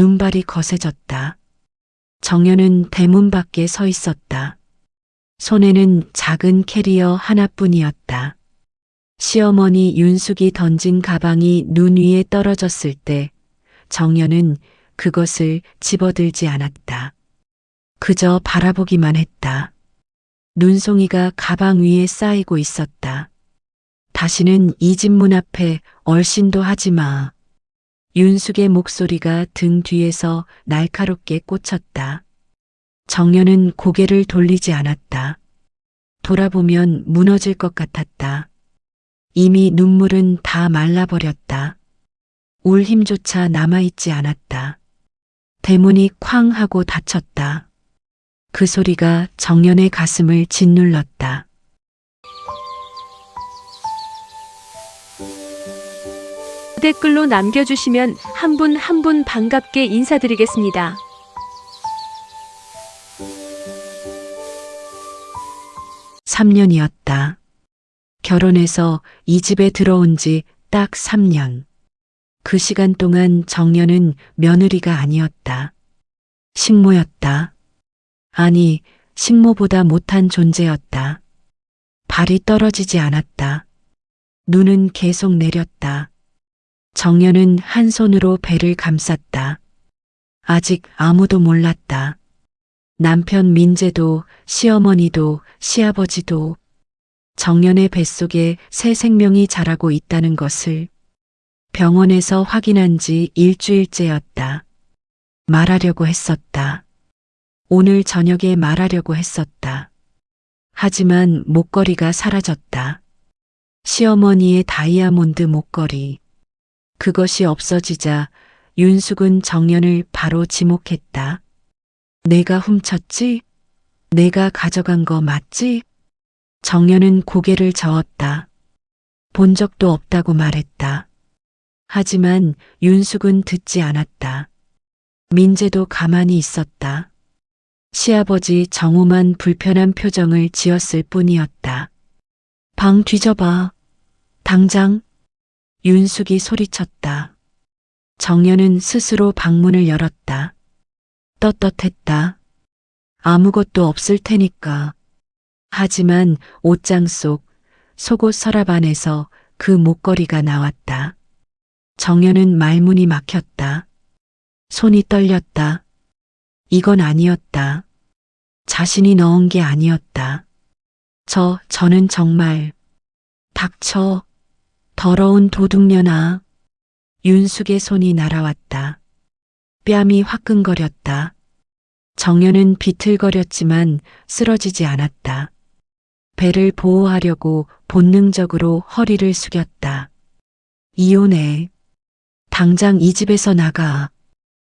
눈발이 거세졌다. 정연은 대문 밖에 서 있었다. 손에는 작은 캐리어 하나뿐이었다. 시어머니 윤숙이 던진 가방이 눈 위에 떨어졌을 때 정연은 그것을 집어들지 않았다. 그저 바라보기만 했다. 눈송이가 가방 위에 쌓이고 있었다. 다시는 이 집 문 앞에 얼씬도 하지 마. 윤숙의 목소리가 등 뒤에서 날카롭게 꽂혔다. 정연은 고개를 돌리지 않았다. 돌아보면 무너질 것 같았다. 이미 눈물은 다 말라버렸다. 울 힘조차 남아있지 않았다. 대문이 쾅 하고 닫혔다. 그 소리가 정연의 가슴을 짓눌렀다. 댓글로 남겨주시면 한 분 한 분 반갑게 인사드리겠습니다. 3년이었다. 결혼해서 이 집에 들어온 지 딱 3년. 그 시간 동안 정연은 며느리가 아니었다. 식모였다. 아니, 식모보다 못한 존재였다. 발이 떨어지지 않았다. 눈은 계속 내렸다. 정연은 한 손으로 배를 감쌌다. 아직 아무도 몰랐다. 남편 민재도 시어머니도 시아버지도 정연의 뱃속에 새 생명이 자라고 있다는 것을 병원에서 확인한 지 일주일째였다. 말하려고 했었다. 오늘 저녁에 말하려고 했었다. 하지만 목걸이가 사라졌다. 시어머니의 다이아몬드 목걸이. 그것이 없어지자 윤숙은 정연을 바로 지목했다. 내가 훔쳤지? 내가 가져간 거 맞지? 정연은 고개를 저었다. 본 적도 없다고 말했다. 하지만 윤숙은 듣지 않았다. 민재도 가만히 있었다. 시아버지 정우만 불편한 표정을 지었을 뿐이었다. 방 뒤져봐. 당장. 윤숙이 소리쳤다. 정연은 스스로 방문을 열었다. 떳떳했다. 아무것도 없을 테니까. 하지만 옷장 속 속옷 서랍 안에서 그 목걸이가 나왔다. 정연은 말문이 막혔다. 손이 떨렸다. 이건 아니었다. 자신이 넣은 게 아니었다. 저는 정말. 닥쳐. 더러운 도둑년아. 윤숙의 손이 날아왔다. 뺨이 화끈거렸다. 정연은 비틀거렸지만 쓰러지지 않았다. 배를 보호하려고 본능적으로 허리를 숙였다. 이혼해. 당장 이 집에서 나가.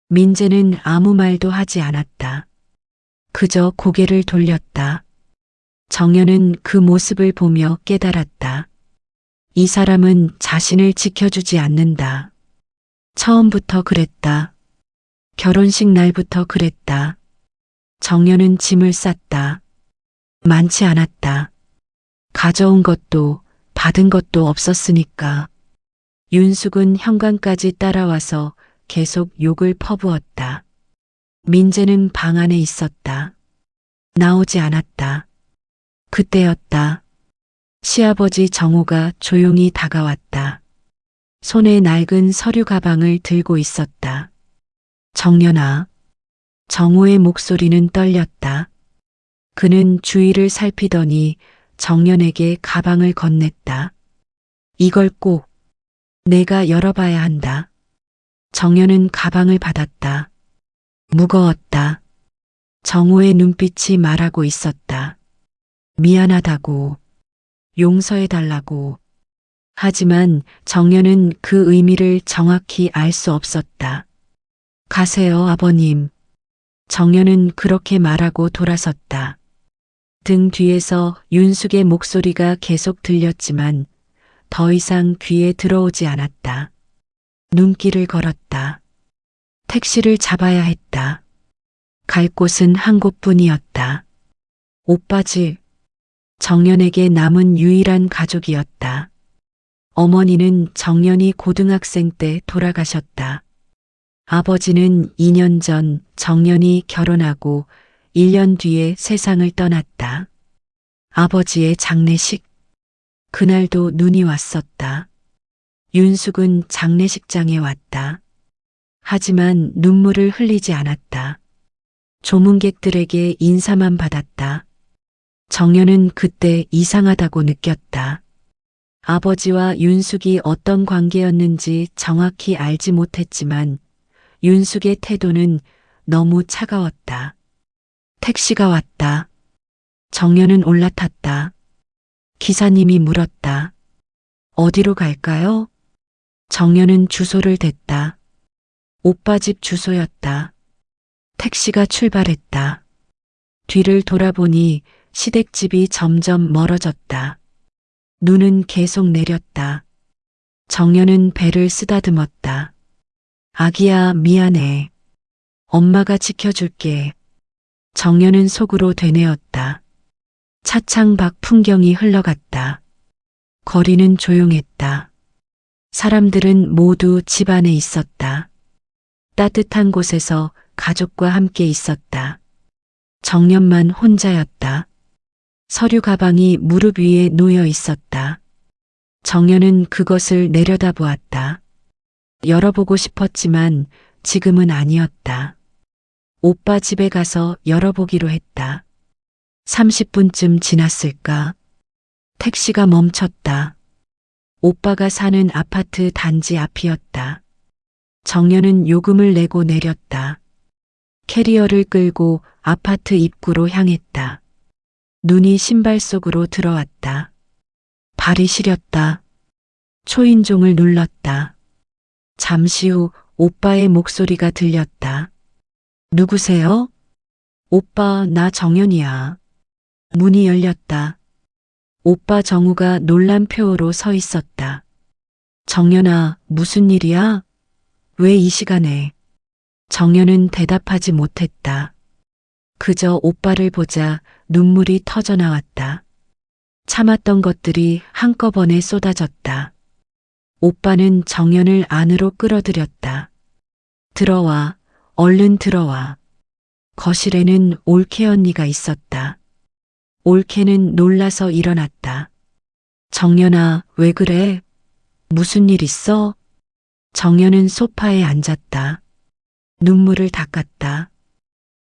민재는 아무 말도 하지 않았다. 그저 고개를 돌렸다. 정연은 그 모습을 보며 깨달았다. 이 사람은 자신을 지켜주지 않는다. 처음부터 그랬다. 결혼식 날부터 그랬다. 정연은 짐을 쌌다. 많지 않았다. 가져온 것도 받은 것도 없었으니까. 윤숙은 현관까지 따라와서 계속 욕을 퍼부었다. 민재는 방 안에 있었다. 나오지 않았다. 그때였다. 시아버지 정우가 조용히 다가왔다. 손에 낡은 서류 가방을 들고 있었다. 정연아. 정우의 목소리는 떨렸다. 그는 주위를 살피더니 정연에게 가방을 건넸다. 이걸 꼭 내가 열어봐야 한다. 정연은 가방을 받았다. 무거웠다. 정우의 눈빛이 말하고 있었다. 미안하다고. 용서해달라고. 하지만 정연은 그 의미를 정확히 알 수 없었다. 가세요, 아버님. 정연은 그렇게 말하고 돌아섰다. 등 뒤에서 윤숙의 목소리가 계속 들렸지만 더 이상 귀에 들어오지 않았다. 눈길을 걸었다. 택시를 잡아야 했다. 갈 곳은 한 곳뿐이었다. 오빠 집. 정연에게 남은 유일한 가족이었다. 어머니는 정연이 고등학생 때 돌아가셨다. 아버지는 2년 전 정년이 결혼하고 1년 뒤에 세상을 떠났다. 아버지의 장례식. 그날도 눈이 왔었다. 윤숙은 장례식장에 왔다. 하지만 눈물을 흘리지 않았다. 조문객들에게 인사만 받았다. 정연은 그때 이상하다고 느꼈다. 아버지와 윤숙이 어떤 관계였는지 정확히 알지 못했지만 윤숙의 태도는 너무 차가웠다. 택시가 왔다. 정연은 올라탔다. 기사님이 물었다. 어디로 갈까요? 정연은 주소를 댔다. 오빠 집 주소였다. 택시가 출발했다. 뒤를 돌아보니 시댁집이 점점 멀어졌다. 눈은 계속 내렸다. 정연은 배를 쓰다듬었다. 아기야, 미안해. 엄마가 지켜줄게. 정연은 속으로 되뇌었다. 차창 밖 풍경이 흘러갔다. 거리는 조용했다. 사람들은 모두 집 안에 있었다. 따뜻한 곳에서 가족과 함께 있었다. 정연만 혼자였다. 서류 가방이 무릎 위에 놓여 있었다. 정연은 그것을 내려다보았다. 열어보고 싶었지만 지금은 아니었다. 오빠 집에 가서 열어보기로 했다. 30분쯤 지났을까? 택시가 멈췄다. 오빠가 사는 아파트 단지 앞이었다. 정연은 요금을 내고 내렸다. 캐리어를 끌고 아파트 입구로 향했다. 눈이 신발 속으로 들어왔다. 발이 시렸다. 초인종을 눌렀다. 잠시 후 오빠의 목소리가 들렸다. 누구세요? 오빠, 나 정연이야. 문이 열렸다. 오빠 정우가 놀란 표호로 서 있었다. 정연아, 무슨 일이야? 왜 이 시간에? 정연은 대답하지 못했다. 그저 오빠를 보자 눈물이 터져 나왔다. 참았던 것들이 한꺼번에 쏟아졌다. 오빠는 정연을 안으로 끌어들였다. 들어와, 얼른 들어와. 거실에는 올케 언니가 있었다. 올케는 놀라서 일어났다. 정연아, 왜 그래? 무슨 일 있어? 정연은 소파에 앉았다. 눈물을 닦았다.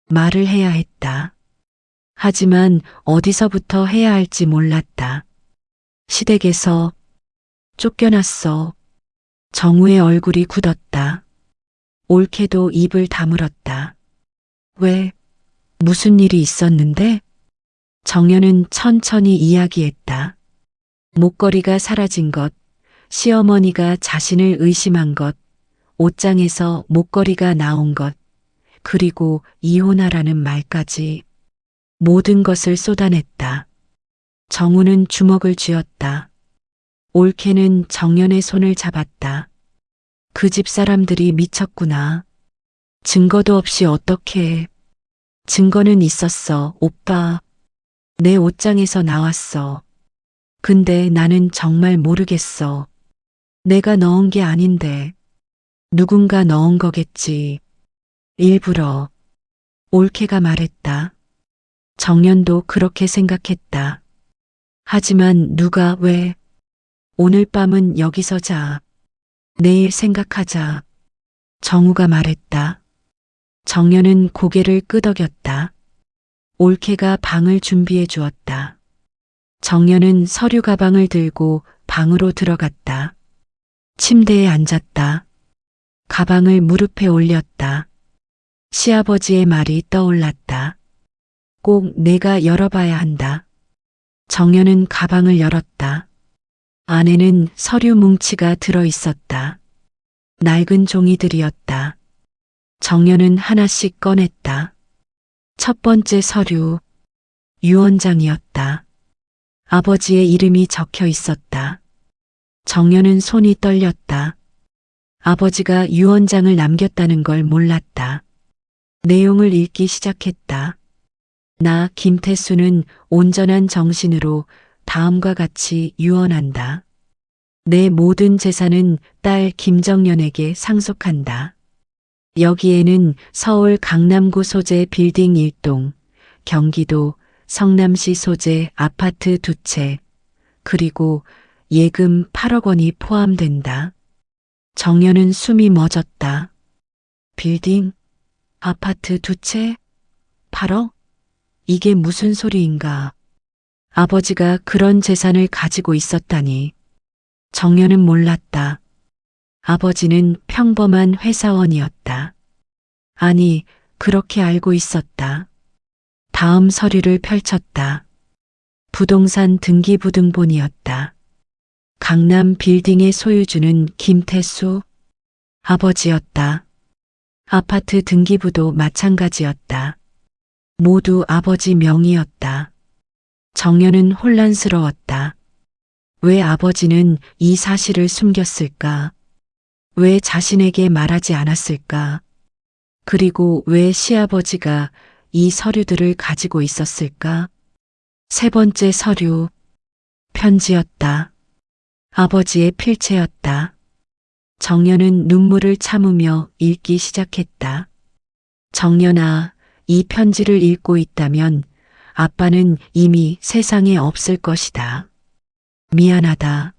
말을 해야 했다. 하지만 어디서부터 해야 할지 몰랐다. 시댁에서 쫓겨났어. 정우의 얼굴이 굳었다. 올케도 입을 다물었다. 왜? 무슨 일이 있었는데? 정연은 천천히 이야기했다. 목걸이가 사라진 것, 시어머니가 자신을 의심한 것, 옷장에서 목걸이가 나온 것, 그리고 이혼하라는 말까지 모든 것을 쏟아냈다. 정우는 주먹을 쥐었다. 올케는 정연의 손을 잡았다. 그 집 사람들이 미쳤구나. 증거도 없이 어떻게. 증거는 있었어, 오빠. 내 옷장에서 나왔어. 근데 나는 정말 모르겠어. 내가 넣은 게 아닌데. 누군가 넣은 거겠지. 일부러. 올케가 말했다. 정연도 그렇게 생각했다. 하지만 누가 왜? 오늘 밤은 여기서 자. 내일 생각하자. 정우가 말했다. 정연은 고개를 끄덕였다. 올케가 방을 준비해 주었다. 정연은 서류 가방을 들고 방으로 들어갔다. 침대에 앉았다. 가방을 무릎에 올렸다. 시아버지의 말이 떠올랐다. 꼭 내가 열어봐야 한다. 정연은 가방을 열었다. 안에는 서류 뭉치가 들어 있었다. 낡은 종이들이었다. 정연은 하나씩 꺼냈다. 첫 번째 서류, 유언장이었다. 아버지의 이름이 적혀 있었다. 정연은 손이 떨렸다. 아버지가 유언장을 남겼다는 걸 몰랐다. 내용을 읽기 시작했다. 나 김태수는 온전한 정신으로 다음과 같이 유언한다. 내 모든 재산은 딸 김정연에게 상속한다. 여기에는 서울 강남구 소재 빌딩 1동, 경기도 성남시 소재 아파트 2채, 그리고 예금 8억 원이 포함된다. 정연은 숨이 멎었다. 빌딩, 아파트 2채, 8억? 이게 무슨 소리인가? 아버지가 그런 재산을 가지고 있었다니. 정연은 몰랐다. 아버지는 평범한 회사원이었다. 아니, 그렇게 알고 있었다. 다음 서류를 펼쳤다. 부동산 등기부등본이었다. 강남 빌딩의 소유주는 김태수 아버지였다. 아파트 등기부도 마찬가지였다. 모두 아버지 명의였다. 정연은 혼란스러웠다. 왜 아버지는 이 사실을 숨겼을까? 왜 자신에게 말하지 않았을까? 그리고 왜 시아버지가 이 서류들을 가지고 있었을까? 세 번째 서류, 편지였다. 아버지의 필체였다. 정연은 눈물을 참으며 읽기 시작했다. 정연아, 이 편지를 읽고 있다면 아빠는 이미 세상에 없을 것이다. 미안하다.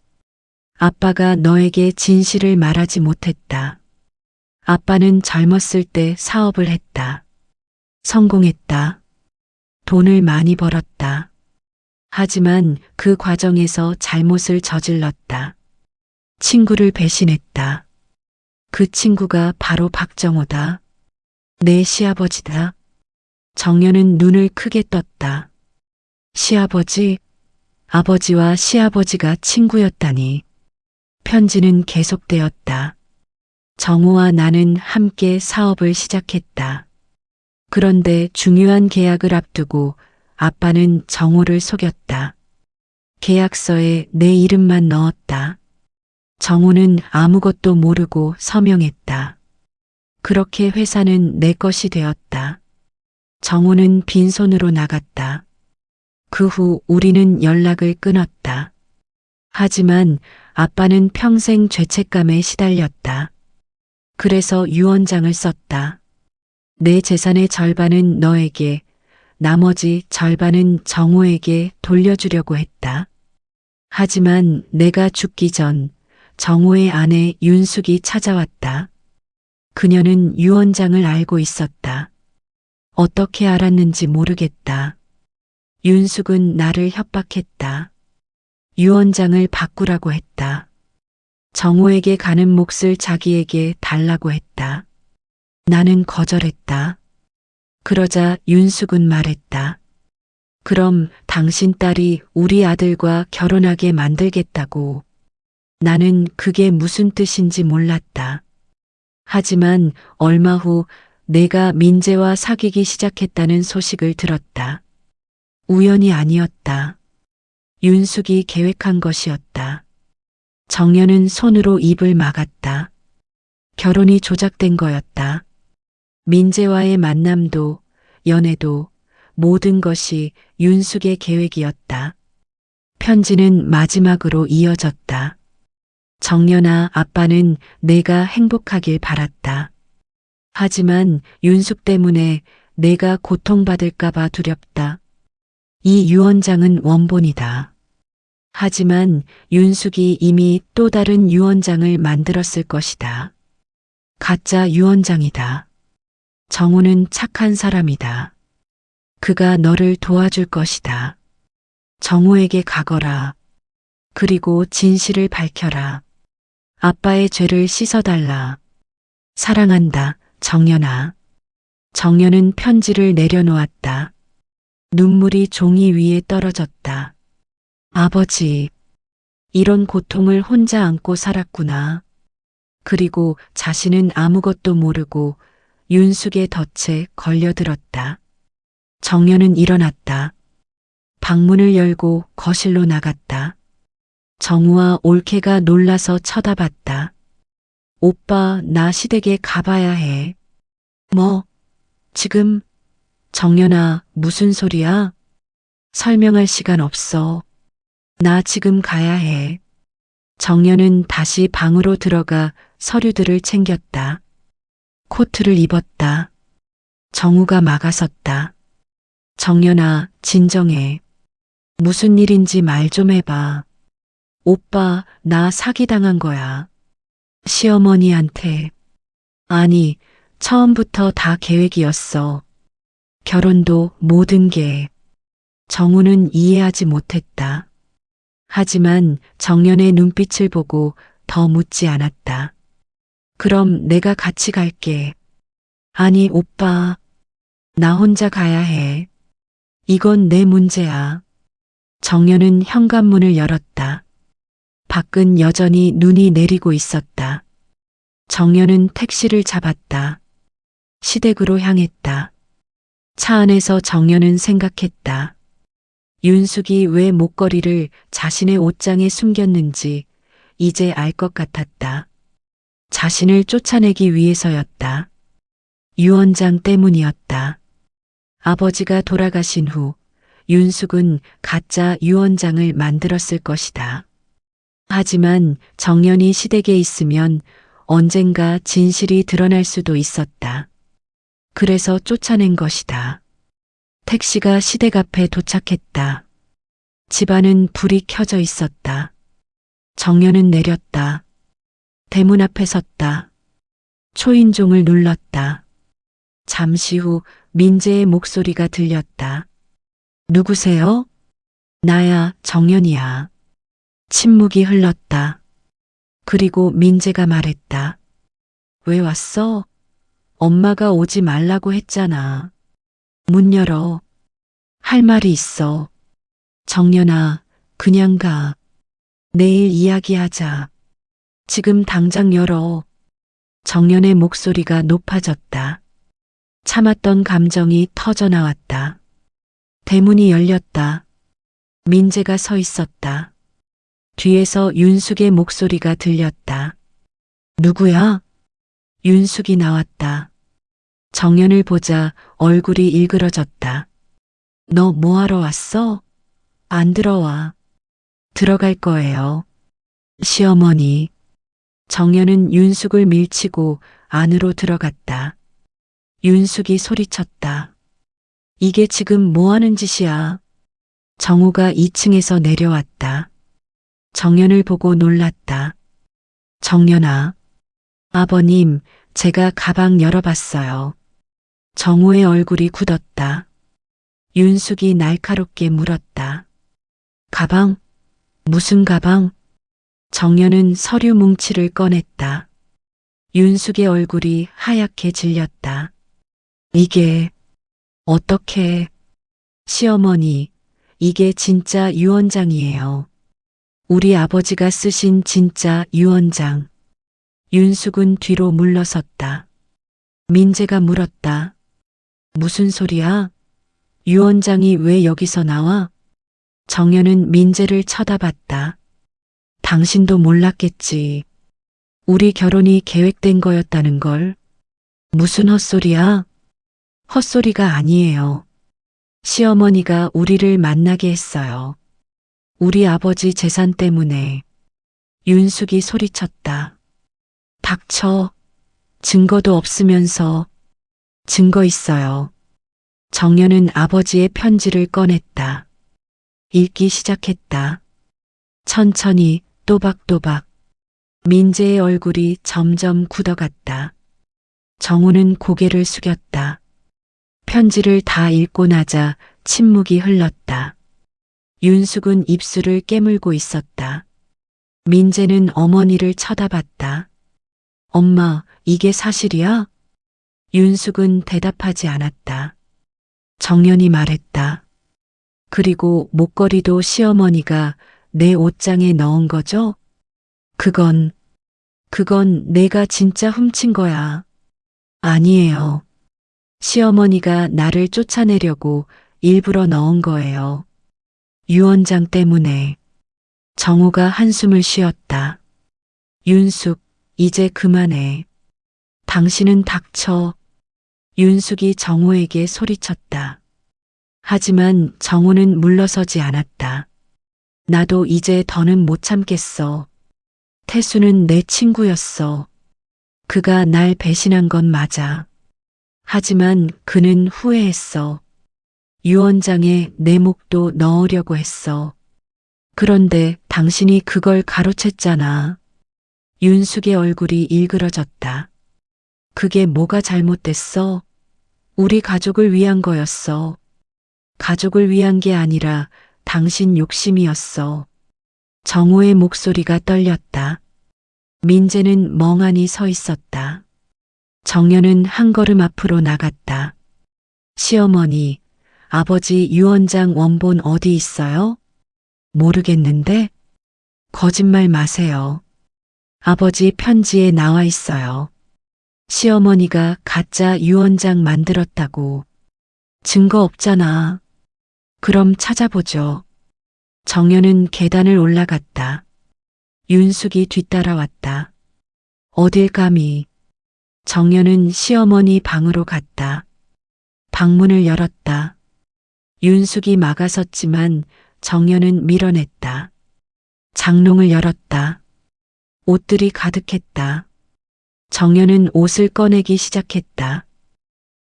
아빠가 너에게 진실을 말하지 못했다. 아빠는 젊었을 때 사업을 했다. 성공했다. 돈을 많이 벌었다. 하지만 그 과정에서 잘못을 저질렀다. 친구를 배신했다. 그 친구가 바로 박정호다. 내 시아버지다. 정연은 눈을 크게 떴다. 시아버지? 아버지와 시아버지가 친구였다니. 편지는 계속되었다. 정호와 나는 함께 사업을 시작했다. 그런데 중요한 계약을 앞두고 아빠는 정호를 속였다. 계약서에 내 이름만 넣었다. 정호는 아무것도 모르고 서명했다. 그렇게 회사는 내 것이 되었다. 정호는 빈손으로 나갔다. 그 후 우리는 연락을 끊었다. 하지만 아빠는 평생 죄책감에 시달렸다. 그래서 유언장을 썼다. 내 재산의 절반은 너에게, 나머지 절반은 정호에게 돌려주려고 했다. 하지만 내가 죽기 전 정호의 아내 윤숙이 찾아왔다. 그녀는 유언장을 알고 있었다. 어떻게 알았는지 모르겠다. 윤숙은 나를 협박했다. 유언장을 바꾸라고 했다. 정호에게 가는 몫을 자기에게 달라고 했다. 나는 거절했다. 그러자 윤숙은 말했다. 그럼 당신 딸이 우리 아들과 결혼하게 만들겠다고. 나는 그게 무슨 뜻인지 몰랐다. 하지만 얼마 후 내가 민재와 사귀기 시작했다는 소식을 들었다. 우연이 아니었다. 윤숙이 계획한 것이었다. 정연은 손으로 입을 막았다. 결혼이 조작된 거였다. 민재와의 만남도, 연애도, 모든 것이 윤숙의 계획이었다. 편지는 마지막으로 이어졌다. 정연아, 아빠는 내가 행복하길 바랐다. 하지만 윤숙 때문에 내가 고통받을까봐 두렵다. 이 유언장은 원본이다. 하지만 윤숙이 이미 또 다른 유언장을 만들었을 것이다. 가짜 유언장이다. 정호는 착한 사람이다. 그가 너를 도와줄 것이다. 정호에게 가거라. 그리고 진실을 밝혀라. 아빠의 죄를 씻어달라. 사랑한다, 정연아. 정연은 편지를 내려놓았다. 눈물이 종이 위에 떨어졌다. 아버지, 이런 고통을 혼자 안고 살았구나. 그리고 자신은 아무것도 모르고 윤숙의 덫에 걸려들었다. 정연은 일어났다. 방문을 열고 거실로 나갔다. 정우와 올케가 놀라서 쳐다봤다. 오빠, 나 시댁에 가봐야 해. 뭐? 지금? 정연아, 무슨 소리야? 설명할 시간 없어. 나 지금 가야 해. 정연은 다시 방으로 들어가 서류들을 챙겼다. 코트를 입었다. 정우가 막아섰다. 정연아, 진정해. 무슨 일인지 말 좀 해봐. 오빠, 나 사기당한 거야. 시어머니한테. 아니, 처음부터 다 계획이었어. 결혼도 모든 게. 정우는 이해하지 못했다. 하지만 정연의 눈빛을 보고 더 묻지 않았다. 그럼 내가 같이 갈게. 아니, 오빠. 나 혼자 가야 해. 이건 내 문제야. 정연은 현관문을 열었다. 밖은 여전히 눈이 내리고 있었다. 정연은 택시를 잡았다. 시댁으로 향했다. 차 안에서 정연은 생각했다. 윤숙이 왜 목걸이를 자신의 옷장에 숨겼는지 이제 알 것 같았다. 자신을 쫓아내기 위해서였다. 유언장 때문이었다. 아버지가 돌아가신 후 윤숙은 가짜 유언장을 만들었을 것이다. 하지만 정연이 시댁에 있으면 언젠가 진실이 드러날 수도 있었다. 그래서 쫓아낸 것이다. 택시가 시댁 앞에 도착했다. 집안은 불이 켜져 있었다. 정연은 내렸다. 대문 앞에 섰다. 초인종을 눌렀다. 잠시 후 민재의 목소리가 들렸다. 누구세요? 나야, 정연이야. 침묵이 흘렀다. 그리고 민재가 말했다. 왜 왔어? 엄마가 오지 말라고 했잖아. 문 열어. 할 말이 있어. 정연아, 그냥 가. 내일 이야기하자. 지금 당장 열어. 정연의 목소리가 높아졌다. 참았던 감정이 터져 나왔다. 대문이 열렸다. 민재가 서 있었다. 뒤에서 윤숙의 목소리가 들렸다. 누구야? 윤숙이 나왔다. 정연을 보자 얼굴이 일그러졌다. 너 뭐하러 왔어? 안 들어와. 들어갈 거예요. 시어머니. 정연은 윤숙을 밀치고 안으로 들어갔다. 윤숙이 소리쳤다. 이게 지금 뭐 하는 짓이야? 정우가 2층에서 내려왔다. 정연을 보고 놀랐다. 정연아. 아버님, 제가 가방 열어봤어요. 정우의 얼굴이 굳었다. 윤숙이 날카롭게 물었다. 가방? 무슨 가방? 정연은 서류 뭉치를 꺼냈다. 윤숙의 얼굴이 하얗게 질렸다. 이게 어떻게? 시어머니, 이게 진짜 유언장이에요. 우리 아버지가 쓰신 진짜 유언장. 윤숙은 뒤로 물러섰다. 민재가 물었다. 무슨 소리야? 유언장이 왜 여기서 나와? 정연은 민재를 쳐다봤다. 당신도 몰랐겠지. 우리 결혼이 계획된 거였다는 걸. 무슨 헛소리야? 헛소리가 아니에요. 시어머니가 우리를 만나게 했어요. 우리 아버지 재산 때문에. 윤숙이 소리쳤다. 닥쳐. 증거도 없으면서. 증거 있어요. 정연은 아버지의 편지를 꺼냈다. 읽기 시작했다. 천천히 또박또박. 민재의 얼굴이 점점 굳어갔다. 정우는 고개를 숙였다. 편지를 다 읽고 나자 침묵이 흘렀다. 윤숙은 입술을 깨물고 있었다. 민재는 어머니를 쳐다봤다. 엄마, 이게 사실이야? 윤숙은 대답하지 않았다. 정연이 말했다. 그리고 목걸이도 시어머니가 내 옷장에 넣은 거죠? 그건 내가 진짜 훔친 거야. 아니에요. 시어머니가 나를 쫓아내려고 일부러 넣은 거예요. 유언장 때문에. 정우가 한숨을 쉬었다. 윤숙, 이제 그만해. 당신은 닥쳐. 윤숙이 정우에게 소리쳤다. 하지만 정우는 물러서지 않았다. 나도 이제 더는 못 참겠어. 태수는 내 친구였어. 그가 날 배신한 건 맞아. 하지만 그는 후회했어. 유언장에 내 목도 넣으려고 했어. 그런데 당신이 그걸 가로챘잖아. 윤숙의 얼굴이 일그러졌다. 그게 뭐가 잘못됐어? 우리 가족을 위한 거였어. 가족을 위한 게 아니라 당신 욕심이었어. 정우의 목소리가 떨렸다. 민재는 멍하니 서 있었다. 정연은 한 걸음 앞으로 나갔다. 시어머니, 아버지 유언장 원본 어디 있어요? 모르겠는데? 거짓말 마세요. 아버지 편지에 나와 있어요. 시어머니가 가짜 유언장 만들었다고. 증거 없잖아. 그럼 찾아보죠. 정연은 계단을 올라갔다. 윤숙이 뒤따라왔다. 어딜 감히. 정연은 시어머니 방으로 갔다. 방문을 열었다. 윤숙이 막아섰지만 정연은 밀어냈다. 장롱을 열었다. 옷들이 가득했다. 정연은 옷을 꺼내기 시작했다.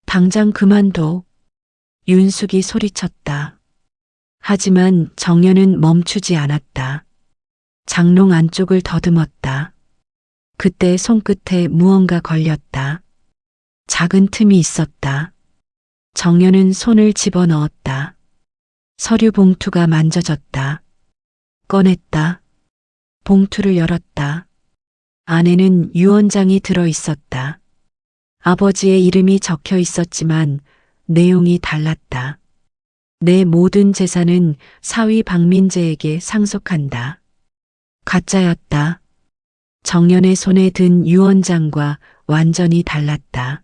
당장 그만둬. 윤숙이 소리쳤다. 하지만 정연은 멈추지 않았다. 장롱 안쪽을 더듬었다. 그때 손끝에 무언가 걸렸다. 작은 틈이 있었다. 정연은 손을 집어넣었다. 서류 봉투가 만져졌다. 꺼냈다. 봉투를 열었다. 안에는 유언장이 들어 있었다. 아버지의 이름이 적혀 있었지만 내용이 달랐다. 내 모든 재산은 사위 박민재에게 상속한다. 가짜였다. 정연의 손에 든 유언장과 완전히 달랐다.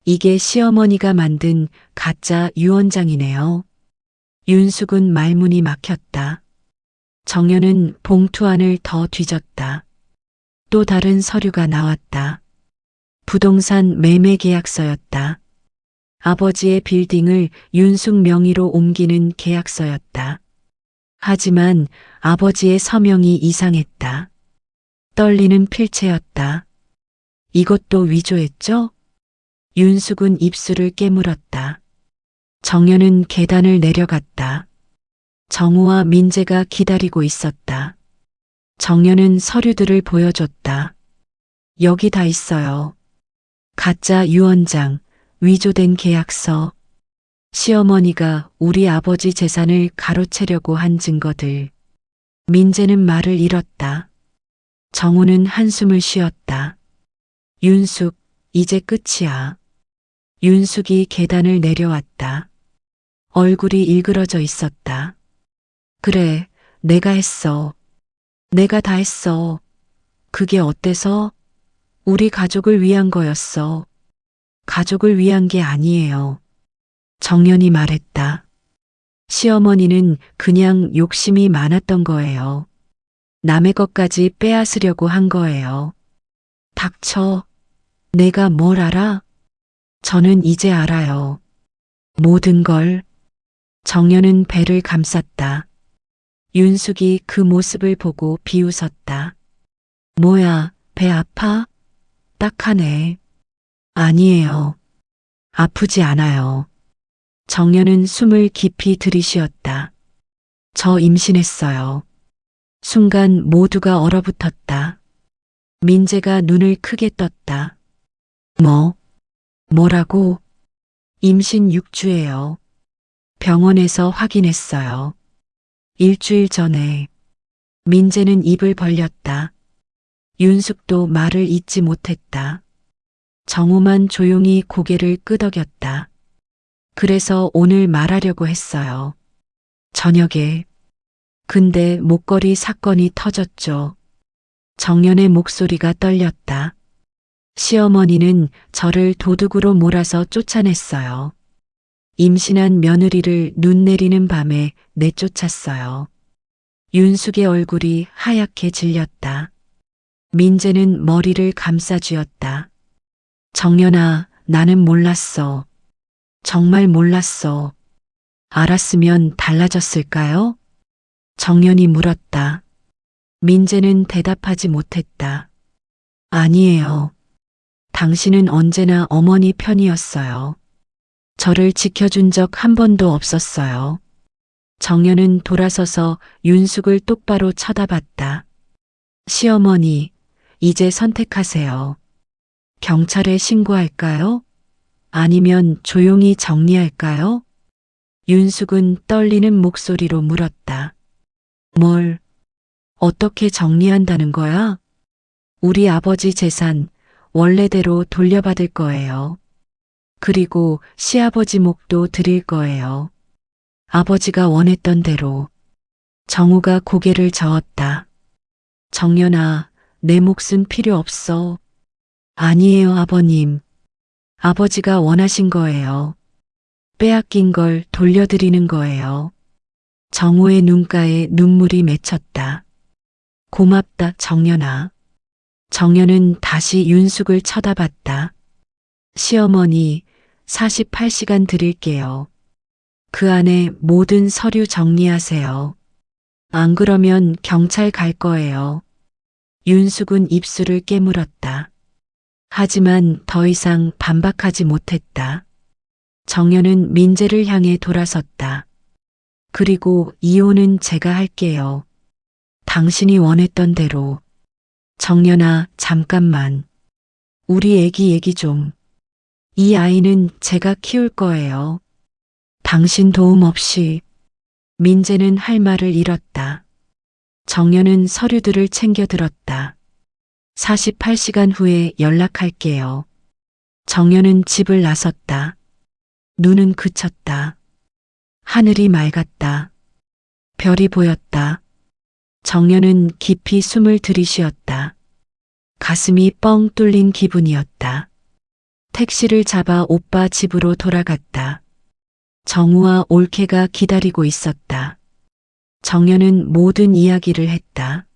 이게 시어머니가 만든 가짜 유언장이네요. 윤숙은 말문이 막혔다. 정연은 봉투 안을 더 뒤졌다. 또 다른 서류가 나왔다. 부동산 매매 계약서였다. 아버지의 빌딩을 윤숙 명의로 옮기는 계약서였다. 하지만 아버지의 서명이 이상했다. 떨리는 필체였다. 이것도 위조했죠? 윤숙은 입술을 깨물었다. 정연은 계단을 내려갔다. 정우와 민재가 기다리고 있었다. 정연은 서류들을 보여줬다. 여기 다 있어요. 가짜 유언장, 위조된 계약서, 시어머니가 우리 아버지 재산을 가로채려고 한 증거들. 민재는 말을 잃었다. 정우는 한숨을 쉬었다. 윤숙, 이제 끝이야. 윤숙이 계단을 내려왔다. 얼굴이 일그러져 있었다. 그래, 내가 했어. 내가 다 했어. 그게 어때서? 우리 가족을 위한 거였어. 가족을 위한 게 아니에요. 정연이 말했다. 시어머니는 그냥 욕심이 많았던 거예요. 남의 것까지 빼앗으려고 한 거예요. 닥쳐. 내가 뭘 알아? 저는 이제 알아요. 모든 걸. 정연은 배를 감쌌다. 윤숙이 그 모습을 보고 비웃었다. 뭐야, 배 아파? 딱하네. 아니에요. 아프지 않아요. 정연은 숨을 깊이 들이쉬었다. 저 임신했어요. 순간 모두가 얼어붙었다. 민재가 눈을 크게 떴다. 뭐라고? 임신 6주예요. 병원에서 확인했어요. 일주일 전에. 민재는 입을 벌렸다. 윤숙도 말을 잇지 못했다. 정우만 조용히 고개를 끄덕였다. 그래서 오늘 말하려고 했어요. 저녁에. 근데 목걸이 사건이 터졌죠. 정연의 목소리가 떨렸다. 시어머니는 저를 도둑으로 몰아서 쫓아냈어요. 임신한 며느리를 눈 내리는 밤에 내쫓았어요. 윤숙의 얼굴이 하얗게 질렸다. 민재는 머리를 감싸쥐었다. 정연아, 나는 몰랐어. 정말 몰랐어. 알았으면 달라졌을까요? 정연이 물었다. 민재는 대답하지 못했다. 아니에요. 당신은 언제나 어머니 편이었어요. 저를 지켜준 적 한 번도 없었어요. 정연은 돌아서서 윤숙을 똑바로 쳐다봤다. 시어머니, 이제 선택하세요. 경찰에 신고할까요? 아니면 조용히 정리할까요? 윤숙은 떨리는 목소리로 물었다. 뭘, 어떻게 정리한다는 거야? 우리 아버지 재산 원래대로 돌려받을 거예요. 그리고 시아버지 몫도 드릴 거예요. 아버지가 원했던 대로. 정우가 고개를 저었다. 정연아, 내 몫은 필요 없어. 아니에요, 아버님. 아버지가 원하신 거예요. 빼앗긴 걸 돌려드리는 거예요. 정우의 눈가에 눈물이 맺혔다. 고맙다, 정연아. 정연은 다시 윤숙을 쳐다봤다. 시어머니, 48시간 드릴게요. 그 안에 모든 서류 정리하세요. 안 그러면 경찰 갈 거예요. 윤숙은 입술을 깨물었다. 하지만 더 이상 반박하지 못했다. 정연은 민재를 향해 돌아섰다. 그리고 이혼은 제가 할게요. 당신이 원했던 대로. 정연아, 잠깐만. 우리 애기 얘기 좀. 이 아이는 제가 키울 거예요. 당신 도움 없이. 민재는 할 말을 잃었다. 정연은 서류들을 챙겨 들었다. 48시간 후에 연락할게요. 정연은 집을 나섰다. 눈은 그쳤다. 하늘이 맑았다. 별이 보였다. 정연은 깊이 숨을 들이쉬었다. 가슴이 뻥 뚫린 기분이었다. 택시를 잡아 오빠 집으로 돌아갔다. 정우와 올케가 기다리고 있었다. 정연은 모든 이야기를 했다.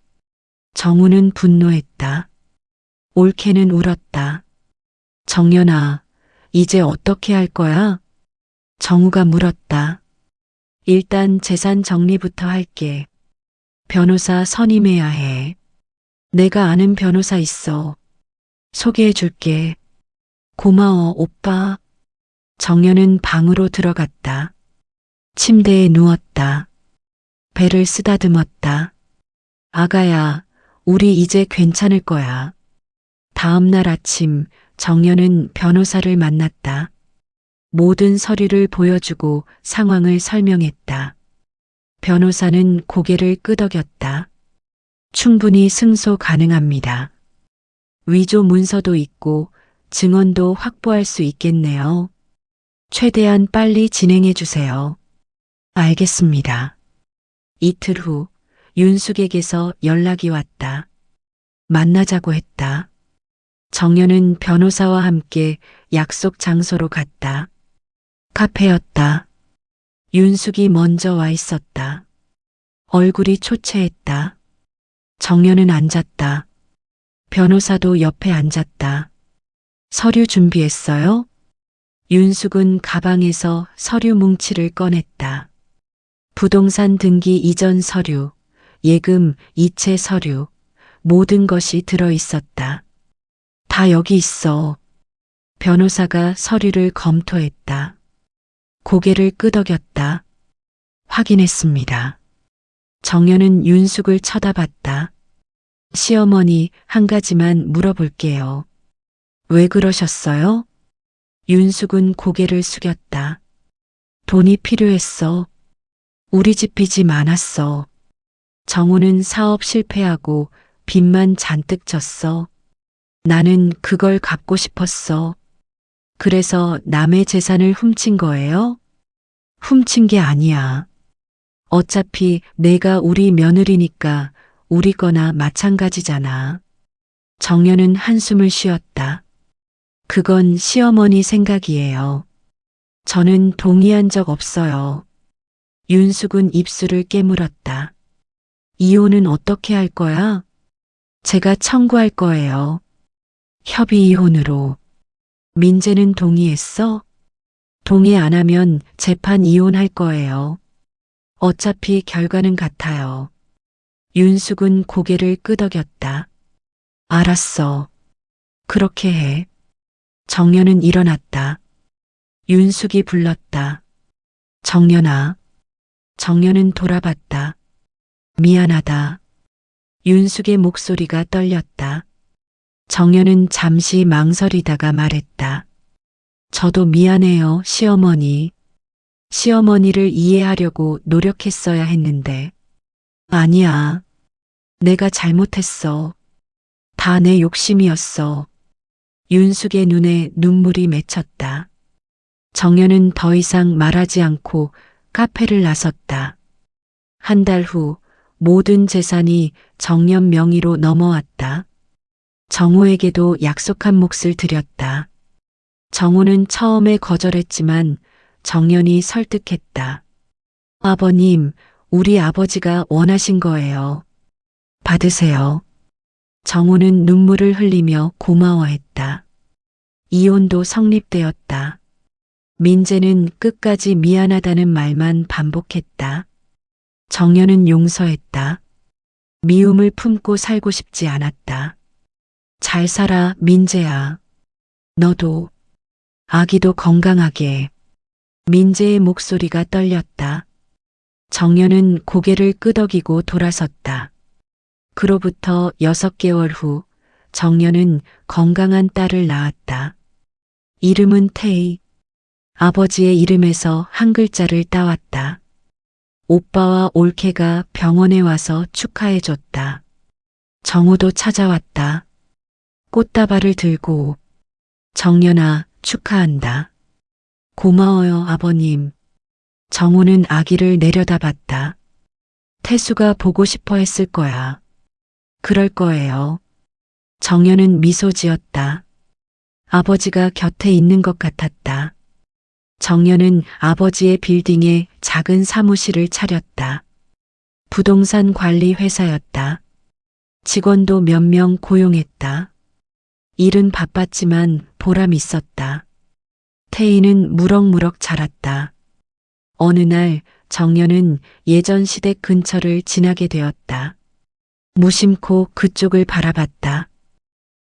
정우는 분노했다. 올케는 울었다. 정연아, 이제 어떻게 할 거야? 정우가 물었다. 일단 재산 정리부터 할게. 변호사 선임해야 해. 내가 아는 변호사 있어. 소개해 줄게. 고마워, 오빠. 정연은 방으로 들어갔다. 침대에 누웠다. 배를 쓰다듬었다. 아가야, 우리 이제 괜찮을 거야. 다음 날 아침 정연은 변호사를 만났다. 모든 서류를 보여주고 상황을 설명했다. 변호사는 고개를 끄덕였다. 충분히 승소 가능합니다. 위조 문서도 있고 증언도 확보할 수 있겠네요. 최대한 빨리 진행해 주세요. 알겠습니다. 이틀 후 윤숙에게서 연락이 왔다. 만나자고 했다. 정연은 변호사와 함께 약속 장소로 갔다. 카페였다. 윤숙이 먼저 와 있었다. 얼굴이 초췌했다. 정연은 앉았다. 변호사도 옆에 앉았다. 서류 준비했어요? 윤숙은 가방에서 서류 뭉치를 꺼냈다. 부동산 등기 이전 서류, 예금, 이체 서류, 모든 것이 들어 있었다. 다 여기 있어. 변호사가 서류를 검토했다. 고개를 끄덕였다. 확인했습니다. 정연은 윤숙을 쳐다봤다. 시어머니, 한 가지만 물어볼게요. 왜 그러셨어요? 윤숙은 고개를 숙였다. 돈이 필요했어. 우리 집 빚이 많았어. 정우는 사업 실패하고 빚만 잔뜩 졌어. 나는 그걸 갚고 싶었어. 그래서 남의 재산을 훔친 거예요? 훔친 게 아니야. 어차피 내가 우리 며느리니까 우리 거나 마찬가지잖아. 정연은 한숨을 쉬었다. 그건 시어머니 생각이에요. 저는 동의한 적 없어요. 윤숙은 입술을 깨물었다. 이혼은 어떻게 할 거야? 제가 청구할 거예요. 협의 이혼으로. 민재는 동의했어? 동의 안 하면 재판 이혼할 거예요. 어차피 결과는 같아요. 윤숙은 고개를 끄덕였다. 알았어. 그렇게 해. 정연은 일어났다. 윤숙이 불렀다. 정연아. 정연은 돌아봤다. 미안하다. 윤숙의 목소리가 떨렸다. 정연은 잠시 망설이다가 말했다. 저도 미안해요, 시어머니. 시어머니를 이해하려고 노력했어야 했는데. 아니야. 내가 잘못했어. 다 내 욕심이었어. 윤숙의 눈에 눈물이 맺혔다. 정연은 더 이상 말하지 않고 카페를 나섰다. 한 달 후 모든 재산이 정연 명의로 넘어왔다. 정호에게도 약속한 몫을 드렸다. 정호는 처음에 거절했지만 정연이 설득했다. 아버님, 우리 아버지가 원하신 거예요. 받으세요. 정호는 눈물을 흘리며 고마워했다. 이혼도 성립되었다. 민재는 끝까지 미안하다는 말만 반복했다. 정연은 용서했다. 미움을 품고 살고 싶지 않았다. 잘 살아, 민재야. 너도, 아기도 건강하게. 민재의 목소리가 떨렸다. 정연은 고개를 끄덕이고 돌아섰다. 그로부터 6개월 후 정연은 건강한 딸을 낳았다. 이름은 태희. 아버지의 이름에서 한 글자를 따왔다. 오빠와 올케가 병원에 와서 축하해줬다. 정우도 찾아왔다. 꽃다발을 들고. 정연아, 축하한다. 고마워요, 아버님. 정우는 아기를 내려다봤다. 태수가 보고 싶어 했을 거야. 그럴 거예요. 정연은 미소 지었다. 아버지가 곁에 있는 것 같았다. 정연은 아버지의 빌딩에 작은 사무실을 차렸다. 부동산 관리 회사였다. 직원도 몇 명 고용했다. 일은 바빴지만 보람 있었다. 태희는 무럭무럭 자랐다. 어느 날 정연은 예전 시댁 근처를 지나게 되었다. 무심코 그쪽을 바라봤다.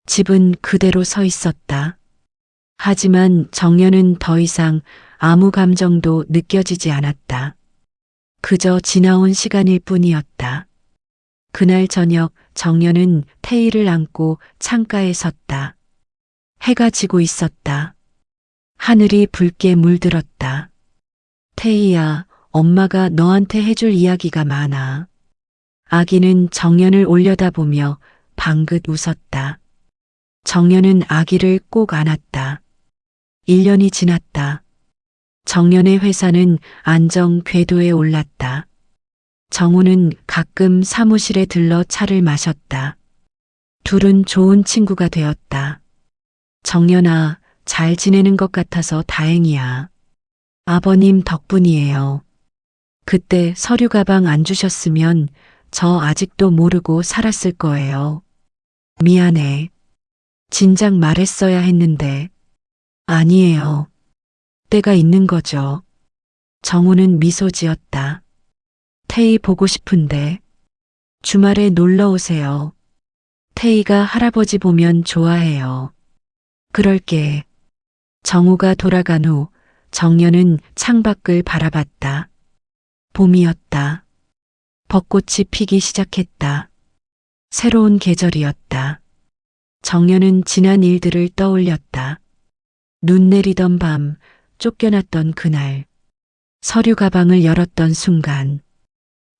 집은 그대로 서 있었다. 하지만 정연은 더 이상 아무 감정도 느껴지지 않았다. 그저 지나온 시간일 뿐이었다. 그날 저녁 정연은 태희를 안고 창가에 섰다. 해가 지고 있었다. 하늘이 붉게 물들었다. 태희야, 엄마가 너한테 해줄 이야기가 많아. 아기는 정연을 올려다보며 방긋 웃었다. 정연은 아기를 꼭 안았다. 1년이 지났다. 정연의 회사는 안정 궤도에 올랐다. 정우는 가끔 사무실에 들러 차를 마셨다. 둘은 좋은 친구가 되었다. 정연아, 잘 지내는 것 같아서 다행이야. 아버님 덕분이에요. 그때 서류 가방 안 주셨으면 저 아직도 모르고 살았을 거예요. 미안해. 진작 말했어야 했는데. 아니에요. 때가 있는 거죠. 정우는 미소 지었다. 태희 보고 싶은데. 주말에 놀러 오세요. 태희가 할아버지 보면 좋아해요. 그럴게. 정우가 돌아간 후 정연은 창밖을 바라봤다. 봄이었다. 벚꽃이 피기 시작했다. 새로운 계절이었다. 정연은 지난 일들을 떠올렸다. 눈 내리던 밤, 쫓겨났던 그날, 서류 가방을 열었던 순간,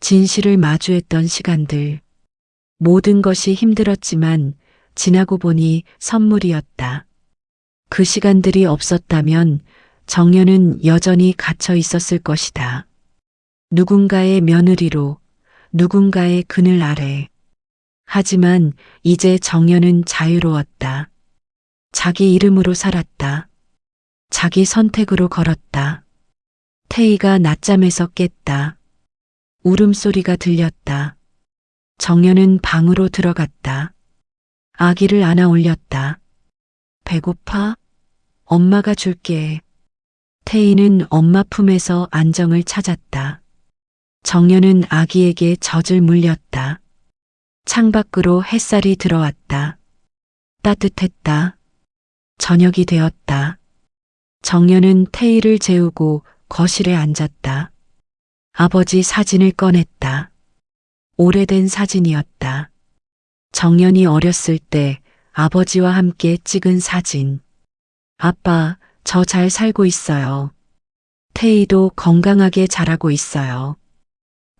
진실을 마주했던 시간들, 모든 것이 힘들었지만 지나고 보니 선물이었다. 그 시간들이 없었다면 정연은 여전히 갇혀 있었을 것이다. 누군가의 며느리로, 누군가의 그늘 아래. 하지만 이제 정연은 자유로웠다. 자기 이름으로 살았다. 자기 선택으로 걸었다. 태희가 낮잠에서 깼다. 울음소리가 들렸다. 정연은 방으로 들어갔다. 아기를 안아 올렸다. 배고파? 엄마가 줄게. 태희는 엄마 품에서 안정을 찾았다. 정연은 아기에게 젖을 물렸다. 창밖으로 햇살이 들어왔다. 따뜻했다. 저녁이 되었다. 정연은 태희를 재우고 거실에 앉았다. 아버지 사진을 꺼냈다. 오래된 사진이었다. 정연이 어렸을 때 아버지와 함께 찍은 사진. 아빠, 저 잘 살고 있어요. 태희도 건강하게 자라고 있어요.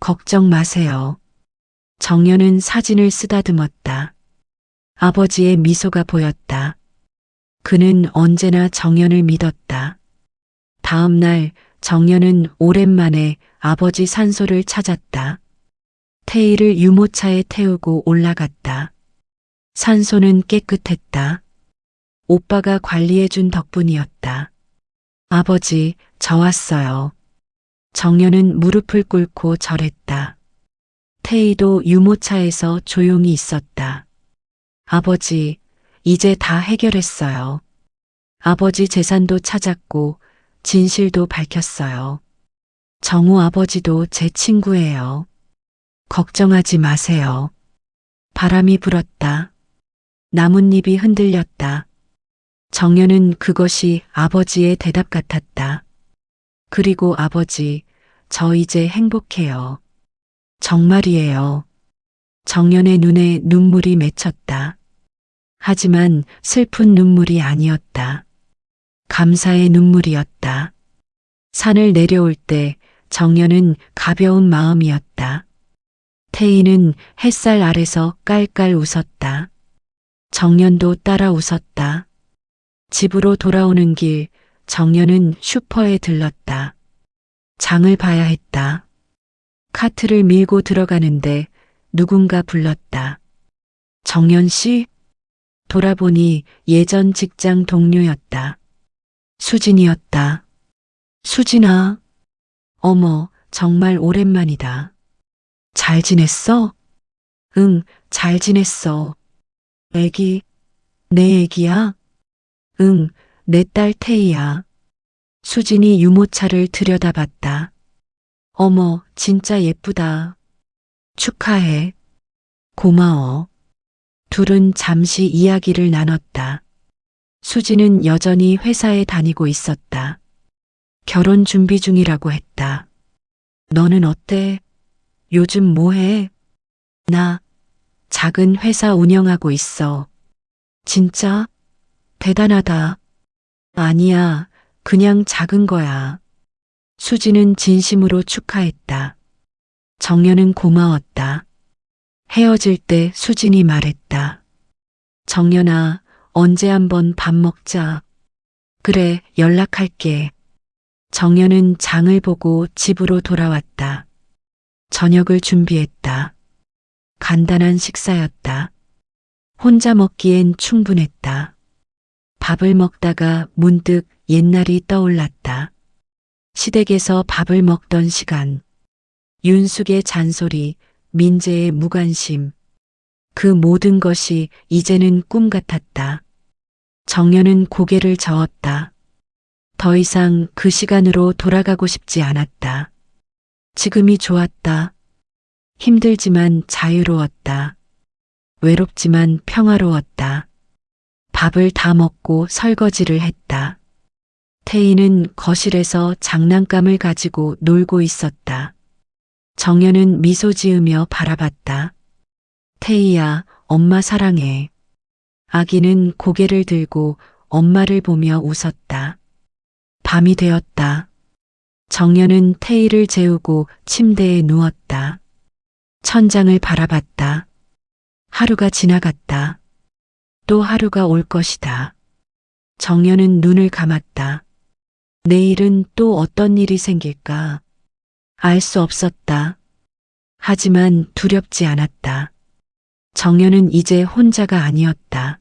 걱정 마세요. 정연은 사진을 쓰다듬었다. 아버지의 미소가 보였다. 그는 언제나 정연을 믿었다. 다음 날 정연은 오랜만에 아버지 산소를 찾았다. 태희를 유모차에 태우고 올라갔다. 산소는 깨끗했다. 오빠가 관리해준 덕분이었다. 아버지, 저 왔어요. 정연은 무릎을 꿇고 절했다. 태희도 유모차에서 조용히 있었다. 아버지, 이제 다 해결했어요. 아버지 재산도 찾았고 진실도 밝혔어요. 정우 아버지도 제 친구예요. 걱정하지 마세요. 바람이 불었다. 나뭇잎이 흔들렸다. 정연은 그것이 아버지의 대답 같았다. 그리고 아버지, 저 이제 행복해요. 정말이에요. 정연의 눈에 눈물이 맺혔다. 하지만 슬픈 눈물이 아니었다. 감사의 눈물이었다. 산을 내려올 때 정연은 가벼운 마음이었다. 태희는 햇살 아래서 깔깔 웃었다. 정연도 따라 웃었다. 집으로 돌아오는 길 정연은 슈퍼에 들렀다. 장을 봐야 했다. 카트를 밀고 들어가는데 누군가 불렀다. 정연 씨? 돌아보니 예전 직장 동료였다. 수진이었다. 수진아. 어머, 정말 오랜만이다. 잘 지냈어? 응, 잘 지냈어. 애기, 내 애기야? 응, 내 딸 태희야. 수진이 유모차를 들여다봤다. 어머, 진짜 예쁘다. 축하해. 고마워. 둘은 잠시 이야기를 나눴다. 수진은 여전히 회사에 다니고 있었다. 결혼 준비 중이라고 했다. 너는 어때? 요즘 뭐 해? 나 작은 회사 운영하고 있어. 진짜? 대단하다. 아니야, 그냥 작은 거야. 수진은 진심으로 축하했다. 정연은 고마웠다. 헤어질 때 수진이 말했다. 정연아, 언제 한번 밥 먹자. 그래, 연락할게. 정연은 장을 보고 집으로 돌아왔다. 저녁을 준비했다. 간단한 식사였다. 혼자 먹기엔 충분했다. 밥을 먹다가 문득 옛날이 떠올랐다. 시댁에서 밥을 먹던 시간. 윤숙의 잔소리, 민재의 무관심. 그 모든 것이 이제는 꿈 같았다. 정연은 고개를 저었다. 더 이상 그 시간으로 돌아가고 싶지 않았다. 지금이 좋았다. 힘들지만 자유로웠다. 외롭지만 평화로웠다. 밥을 다 먹고 설거지를 했다. 태희는 거실에서 장난감을 가지고 놀고 있었다. 정연은 미소 지으며 바라봤다. 태희야, 엄마 사랑해. 아기는 고개를 들고 엄마를 보며 웃었다. 밤이 되었다. 정연은 태희를 재우고 침대에 누웠다. 천장을 바라봤다. 하루가 지나갔다. 또 하루가 올 것이다. 정연은 눈을 감았다. 내일은 또 어떤 일이 생길까? 알 수 없었다. 하지만 두렵지 않았다. 정연은 이제 혼자가 아니었다.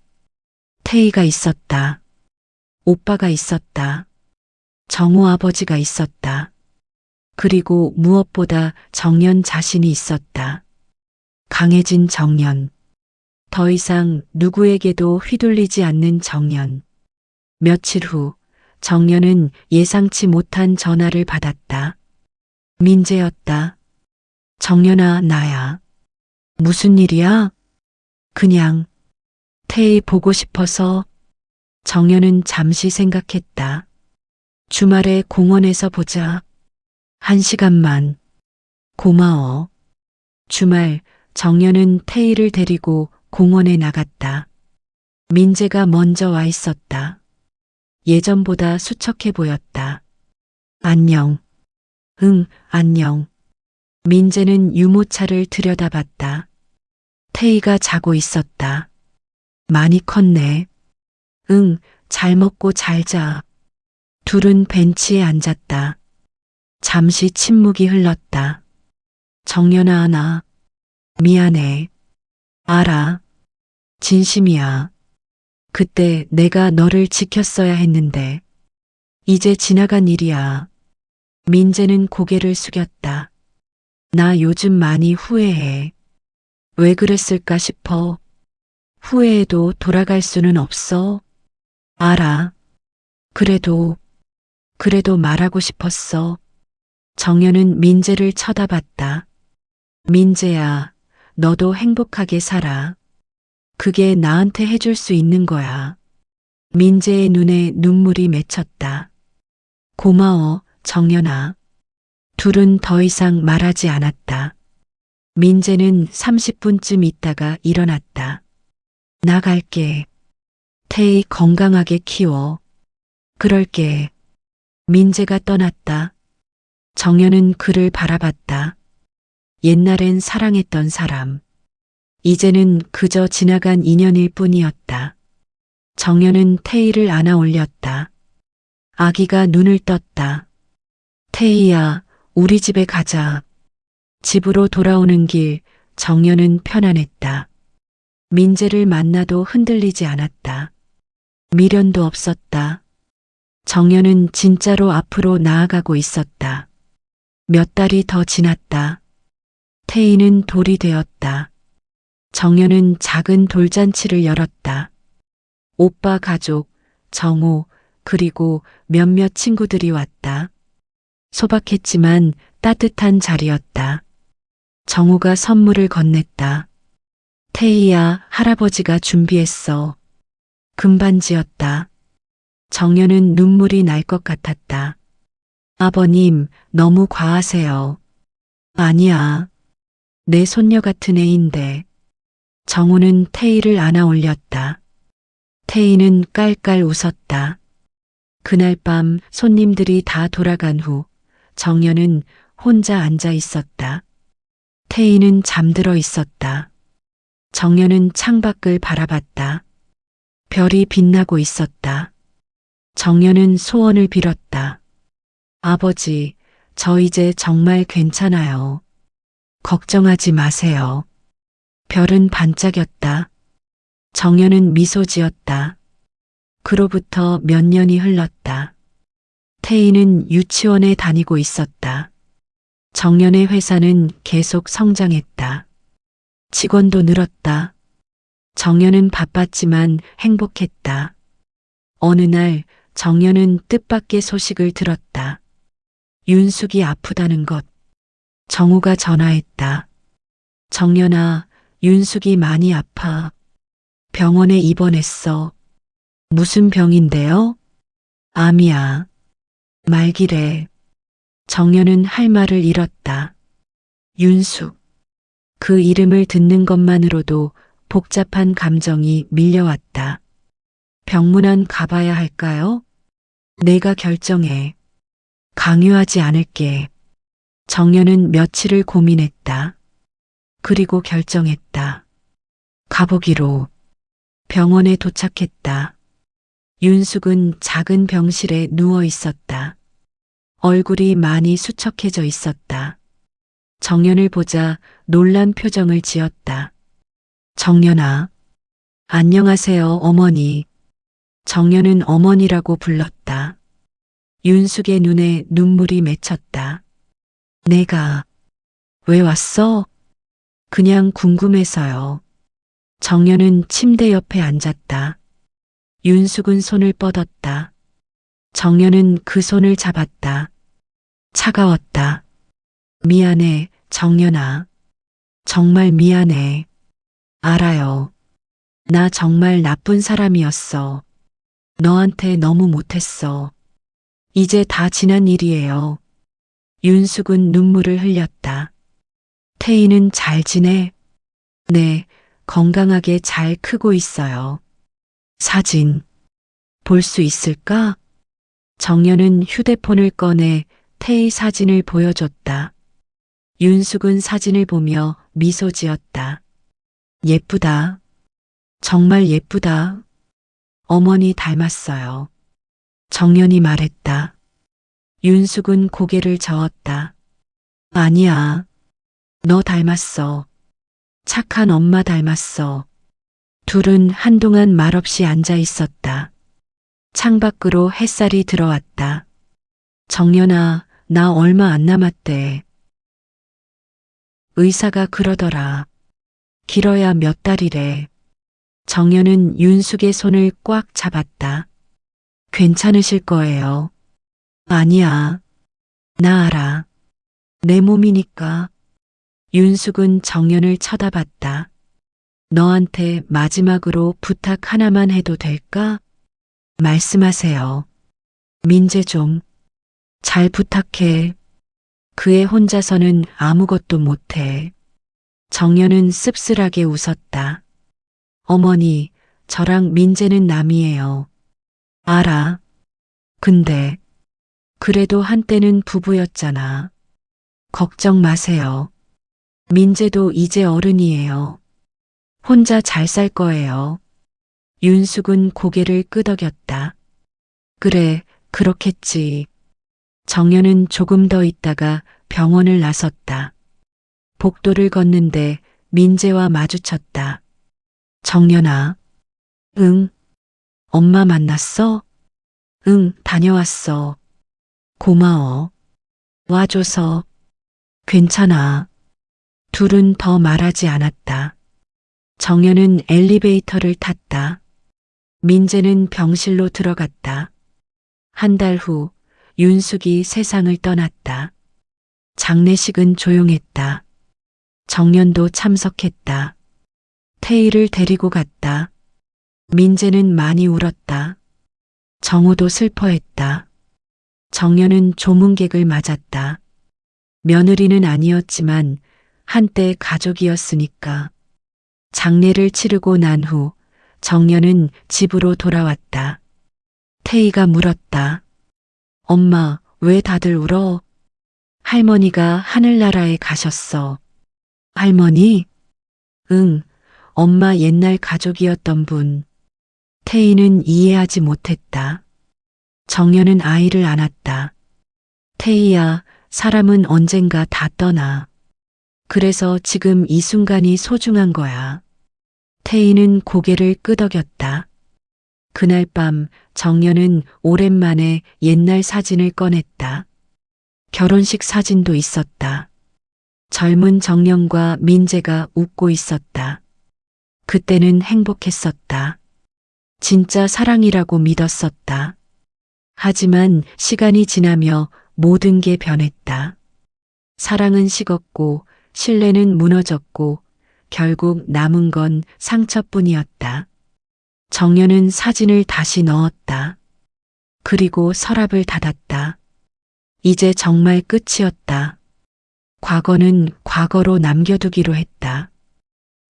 태희가 있었다. 오빠가 있었다. 정우 아버지가 있었다. 그리고 무엇보다 정연 자신이 있었다. 강해진 정연. 더 이상 누구에게도 휘둘리지 않는 정연. 며칠 후 정연은 예상치 못한 전화를 받았다. 민재였다. 정연아, 나야. 무슨 일이야? 그냥 태희 보고 싶어서. 정연은 잠시 생각했다. 주말에 공원에서 보자. 1시간만. 고마워. 주말 정연은 태희를 데리고 공원에 나갔다. 민재가 먼저 와 있었다. 예전보다 수척해 보였다. 안녕. 응, 안녕. 민재는 유모차를 들여다봤다. 태희가 자고 있었다. 많이 컸네. 응, 잘 먹고 잘 자. 둘은 벤치에 앉았다. 잠시 침묵이 흘렀다. 정연아, 나 미안해. 알아. 진심이야. 그때 내가 너를 지켰어야 했는데. 이제 지나간 일이야. 민재는 고개를 숙였다. 나 요즘 많이 후회해. 왜 그랬을까 싶어. 후회해도 돌아갈 수는 없어. 알아. 그래도 말하고 싶었어. 정연은 민재를 쳐다봤다. 민재야, 너도 행복하게 살아. 그게 나한테 해줄 수 있는 거야. 민재의 눈에 눈물이 맺혔다. 고마워, 정연아. 둘은 더 이상 말하지 않았다. 민재는 30분쯤 있다가 일어났다. 나갈게. 태희 건강하게 키워. 그럴게. 민재가 떠났다. 정연은 그를 바라봤다. 옛날엔 사랑했던 사람. 이제는 그저 지나간 인연일 뿐이었다. 정연은 태희를 안아 올렸다. 아기가 눈을 떴다. 태희야, 우리 집에 가자. 집으로 돌아오는 길 정연은 편안했다. 민재를 만나도 흔들리지 않았다. 미련도 없었다. 정연은 진짜로 앞으로 나아가고 있었다. 몇 달이 더 지났다. 태희는 돌이 되었다. 정연은 작은 돌잔치를 열었다. 오빠 가족, 정호, 그리고 몇몇 친구들이 왔다. 소박했지만 따뜻한 자리였다. 정호가 선물을 건넸다. 태희야, 할아버지가 준비했어. 금반지였다. 정연은 눈물이 날 것 같았다. 아버님, 너무 과하세요. 아니야. 내 손녀 같은 애인데. 정호는 태희를 안아 올렸다. 태희는 깔깔 웃었다. 그날 밤 손님들이 다 돌아간 후 정연은 혼자 앉아 있었다. 태희는 잠들어 있었다. 정연은 창밖을 바라봤다. 별이 빛나고 있었다. 정연은 소원을 빌었다. 아버지, 저 이제 정말 괜찮아요. 걱정하지 마세요. 별은 반짝였다. 정연은 미소 지었다. 그로부터 몇 년이 흘렀다. 태희는 유치원에 다니고 있었다. 정연의 회사는 계속 성장했다. 직원도 늘었다. 정연은 바빴지만 행복했다. 어느 날 정연은 뜻밖의 소식을 들었다. 윤숙이 아프다는 것. 정우가 전화했다. 정연아, 윤숙이 많이 아파. 병원에 입원했어. 무슨 병인데요? 암이야. 말기래. 정연은 할 말을 잃었다. 윤숙. 그 이름을 듣는 것만으로도 복잡한 감정이 밀려왔다. 병문안 가봐야 할까요? 내가 결정해. 강요하지 않을게. 정연은 며칠을 고민했다. 그리고 결정했다. 가보기로. 병원에 도착했다. 윤숙은 작은 병실에 누워 있었다. 얼굴이 많이 수척해져 있었다. 정연을 보자 놀란 표정을 지었다. 정연아. 안녕하세요, 어머니. 정연은 어머니라고 불렀다. 윤숙의 눈에 눈물이 맺혔다. 내가 왜 왔어? 그냥 궁금해서요. 정연은 침대 옆에 앉았다. 윤숙은 손을 뻗었다. 정연은 그 손을 잡았다. 차가웠다. 미안해, 정연아. 정말 미안해. 알아요. 나 정말 나쁜 사람이었어. 너한테 너무 못했어. 이제 다 지난 일이에요. 윤숙은 눈물을 흘렸다. 태희는 잘 지내? 네, 건강하게 잘 크고 있어요. 사진, 볼 수 있을까? 정연은 휴대폰을 꺼내 태희 사진을 보여줬다. 윤숙은 사진을 보며 미소 지었다. 예쁘다. 정말 예쁘다. 어머니 닮았어요. 정연이 말했다. 윤숙은 고개를 저었다. 아니야. 너 닮았어. 착한 엄마 닮았어. 둘은 한동안 말없이 앉아 있었다. 창밖으로 햇살이 들어왔다. 정연아, 나 얼마 안 남았대. 의사가 그러더라. 길어야 몇 달이래. 정연은 윤숙의 손을 꽉 잡았다. 괜찮으실 거예요. 아니야. 나 알아. 내 몸이니까. 윤숙은 정연을 쳐다봤다. 너한테 마지막으로 부탁 하나만 해도 될까? 말씀하세요. 민재 좀. 잘 부탁해. 그 애 혼자서는 아무것도 못해. 정연은 씁쓸하게 웃었다. 어머니, 저랑 민재는 남이에요. 알아. 근데, 그래도 한때는 부부였잖아. 걱정 마세요. 민재도 이제 어른이에요. 혼자 잘 살 거예요. 윤숙은 고개를 끄덕였다. 그래, 그렇겠지. 정연은 조금 더 있다가 병원을 나섰다. 복도를 걷는데 민재와 마주쳤다. 정연아. 응. 엄마 만났어? 응, 다녀왔어. 고마워. 와줘서. 괜찮아. 둘은 더 말하지 않았다. 정연은 엘리베이터를 탔다. 민재는 병실로 들어갔다. 한 달 후 윤숙이 세상을 떠났다. 장례식은 조용했다. 정연도 참석했다. 태희를 데리고 갔다. 민재는 많이 울었다. 정우도 슬퍼했다. 정연은 조문객을 맞았다. 며느리는 아니었지만 한때 가족이었으니까. 장례를 치르고 난 후 정연은 집으로 돌아왔다. 태희가 물었다. 엄마, 왜 다들 울어? 할머니가 하늘나라에 가셨어. 할머니? 응, 엄마 옛날 가족이었던 분. 태희는 이해하지 못했다. 정연은 아이를 안았다. 태희야, 사람은 언젠가 다 떠나. 그래서 지금 이 순간이 소중한 거야. 태희는 고개를 끄덕였다. 그날 밤 정연은 오랜만에 옛날 사진을 꺼냈다. 결혼식 사진도 있었다. 젊은 정연과 민재가 웃고 있었다. 그때는 행복했었다. 진짜 사랑이라고 믿었었다. 하지만 시간이 지나며 모든 게 변했다. 사랑은 식었고 신뢰는 무너졌고 결국 남은 건 상처뿐이었다. 정연은 사진을 다시 넣었다. 그리고 서랍을 닫았다. 이제 정말 끝이었다. 과거는 과거로 남겨두기로 했다.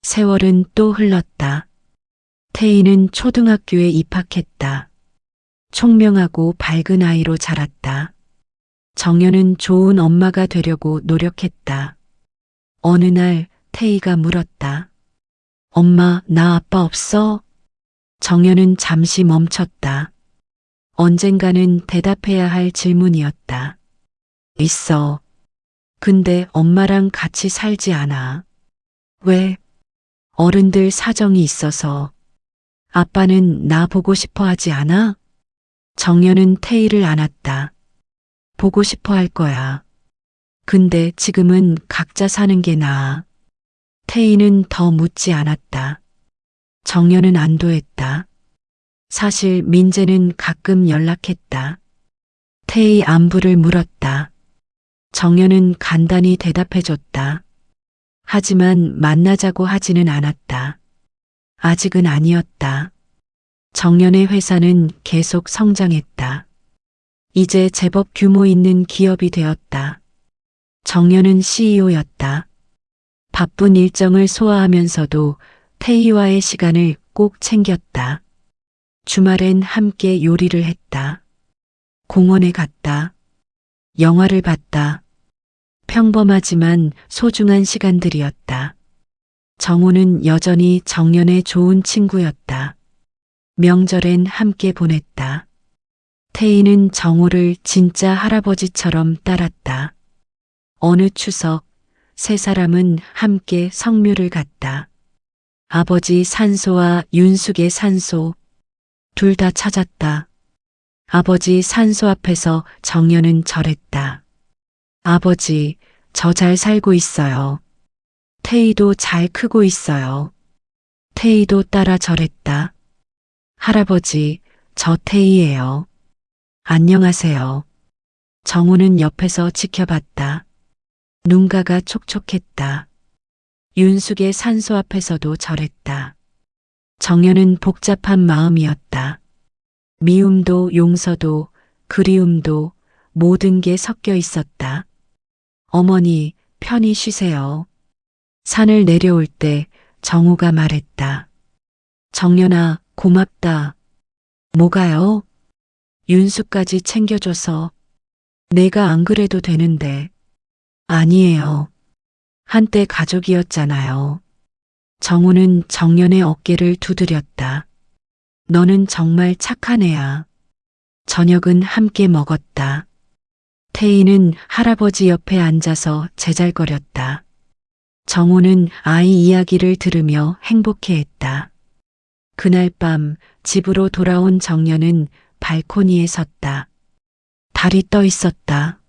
세월은 또 흘렀다. 태희는 초등학교에 입학했다. 총명하고 밝은 아이로 자랐다. 정연은 좋은 엄마가 되려고 노력했다. 어느 날 태희가 물었다. 엄마, 나 아빠 없어? 정연은 잠시 멈췄다. 언젠가는 대답해야 할 질문이었다. 있어. 근데 엄마랑 같이 살지 않아. 왜? 어른들 사정이 있어서. 아빠는 나 보고 싶어 하지 않아? 정연은 태희를 안았다. 보고 싶어 할 거야. 근데 지금은 각자 사는 게 나아. 태희는 더 묻지 않았다. 정연은 안도했다. 사실 민재는 가끔 연락했다. 태희 안부를 물었다. 정연은 간단히 대답해줬다. 하지만 만나자고 하지는 않았다. 아직은 아니었다. 정연의 회사는 계속 성장했다. 이제 제법 규모 있는 기업이 되었다. 정연은 CEO였다. 바쁜 일정을 소화하면서도 태희와의 시간을 꼭 챙겼다. 주말엔 함께 요리를 했다. 공원에 갔다. 영화를 봤다. 평범하지만 소중한 시간들이었다. 정우는 여전히 정연의 좋은 친구였다. 명절엔 함께 보냈다. 태희는 정우를 진짜 할아버지처럼 따랐다. 어느 추석, 세 사람은 함께 성묘를 갔다. 아버지 산소와 윤숙의 산소, 둘 다 찾았다. 아버지 산소 앞에서 정연은 절했다. 아버지, 저 잘 살고 있어요. 태희도 잘 크고 있어요. 태희도 따라 절했다. 할아버지, 저 태희예요. 안녕하세요. 정우는 옆에서 지켜봤다. 눈가가 촉촉했다. 윤숙의 산소 앞에서도 절했다. 정연은 복잡한 마음이었다. 미움도 용서도 그리움도 모든 게 섞여 있었다. 어머니, 편히 쉬세요. 산을 내려올 때 정우가 말했다. 정연아, 고맙다. 뭐가요? 윤수까지 챙겨줘서. 내가 안 그래도 되는데. 아니에요. 한때 가족이었잖아요. 정우는 정연의 어깨를 두드렸다. 너는 정말 착한 애야. 저녁은 함께 먹었다. 태희는 할아버지 옆에 앉아서 제잘거렸다. 정우는 아이 이야기를 들으며 행복해했다. 그날 밤 집으로 돌아온 정연은 발코니에 섰다. 달이 떠 있었다.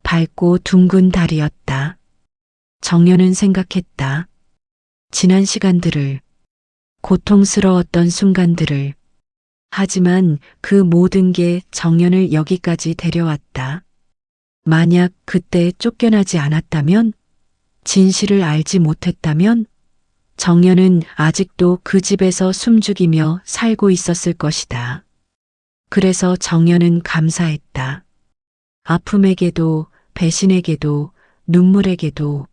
밝고 둥근 달이었다. 정연은 생각했다. 지난 시간들을, 고통스러웠던 순간들을. 하지만 그 모든 게 정연을 여기까지 데려왔다. 만약 그때 쫓겨나지 않았다면, 진실을 알지 못했다면, 정연은 아직도 그 집에서 숨죽이며 살고 있었을 것이다. 그래서 정연은 감사했다. 아픔에게도, 배신에게도, 눈물에게도.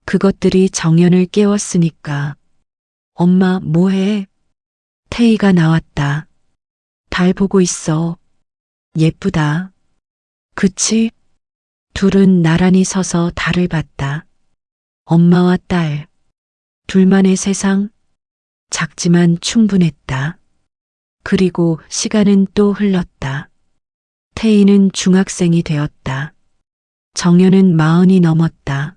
그것들이 정연을 깨웠으니까. 엄마, 뭐해? 태희가 나왔다. 달 보고 있어. 예쁘다. 그치? 둘은 나란히 서서 달을 봤다. 엄마와 딸. 둘만의 세상? 작지만 충분했다. 그리고 시간은 또 흘렀다. 태희는 중학생이 되었다. 정연은 40이 넘었다.